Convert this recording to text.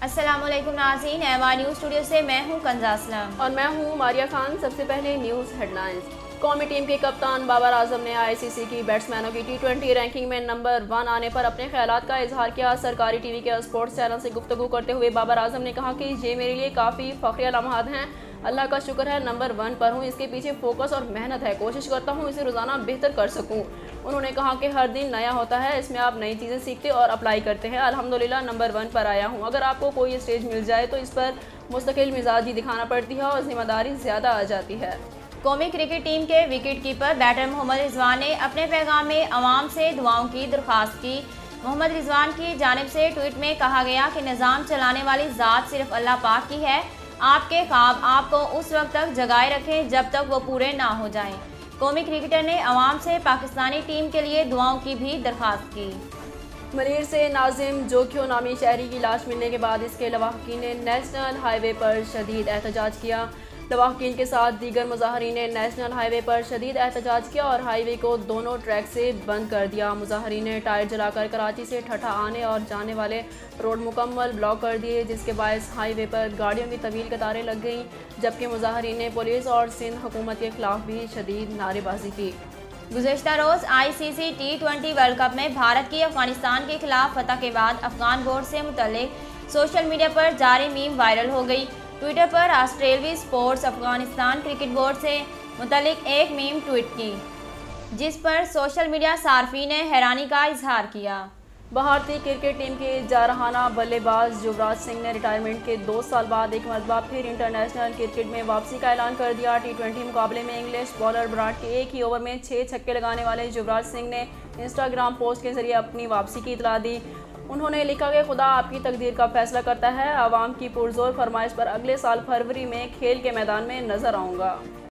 अस्सलामुअलैकुम नाज़रीन, MR news studio से मैं हूं कंजा असलम और मैं हूं मारिया खान। सबसे पहले न्यूज़ हेडलाइंस। कौमी टीम के कप्तान बाबर आजम ने आईसीसी की बैट्समैनों की टी20 रैंकिंग में नंबर 1 आने पर अपने ख्यालात का इजहार किया। सरकारी टीवी के स्पोर्ट्स चैनल से गुफ्तगू करते हुए बाबर आजम ने कहा कि ये मेरे लिए काफ़ी फ़ख्रिया लम्हात हैं। अल्लाह का शुक्र है नंबर 1 पर हूँ। इसके पीछे फोकस और मेहनत है। कोशिश करता हूँ इसे रोज़ाना बेहतर कर सकूँ। उन्होंने कहा कि हर दिन नया होता है, इसमें आप नई चीज़ें सीखते और अप्लाई करते हैं। अल्हम्दुलिल्लाह नंबर 1 पर आया हूँ। अगर आपको कोई स्टेज मिल जाए तो इस पर मुस्तकिल मिजाजी दिखाना पड़ती है और जिम्मेदारी ज़्यादा आ जाती है। कौमी क्रिकेट टीम के wicket keeper batter Mohammad Rizwan ने अपने पैगाम में अवाम से दुआओं की दरख्वास्त की। मोहम्मद रिजवान की जानिब से ट्वीट में कहा गया कि निज़ाम चलाने वाली ज़ात सिर्फ अल्लाह पाक की है। आपके ख्वाब आपको उस वक्त तक जगाए रखें जब तक वो पूरे ना हो जाएं। कौमी क्रिकेटर ने अवाम से पाकिस्तानी टीम के लिए दुआओं की भी दरख्वास्त की। मरीर से नाजिम जोखियो नामी शहरी की लाश मिलने के बाद इसके लवाहकीन ने नेशनल हाईवे पर शदीद एहतजाज किया। लवाहकीन के साथ दीगर मुजाहरीन ने नेशनल हाईवे पर शदीद एहतजाज किया और हाईवे को दोनों ट्रैक से बंद कर दिया। मुजाहरीन ने टायर जलाकर कराची से ठठा आने और जाने वाले रोड मुकम्मल ब्लॉक कर दिए, जिसके बायस हाईवे पर गाड़ियों की तवील कतारें लग गईं। जबकि मुजाहरीन ने पुलिस और सिंध हुकूमत के खिलाफ भी शदीद नारेबाजी की। गुज़श्ता रोज़ आईसीसी टी20 वर्ल्ड कप में भारत की अफगानिस्तान के खिलाफ फतह के बाद अफगान बोर्ड से मुतल्लिक सोशल मीडिया पर जारी मीम वायरल हो गई। ट्विटर पर ऑस्ट्रेलवी स्पोर्ट्स अफगानिस्तान क्रिकेट बोर्ड से मुतल्लिक एक मीम ट्वीट की, जिस पर सोशल मीडिया सार्फी ने हैरानी का इजहार किया। भारतीय क्रिकेट टीम के जारहाना बल्लेबाज युवराज सिंह ने रिटायरमेंट के 2 साल बाद एक मरतबा फिर इंटरनेशनल क्रिकेट में वापसी का ऐलान कर दिया। टी20 मुकाबले में इंग्लिश बॉलर विराट के एक ही ओवर में 6 छक्के लगाने वाले युवराज सिंह ने इंस्टाग्राम पोस्ट के जरिए अपनी वापसी की इतला दी। उन्होंने लिखा कि खुदा आपकी तकदीर का फैसला करता है। आवाम की पुरजोर फरमाइश पर अगले साल फरवरी में खेल के मैदान में नजर आऊँगा।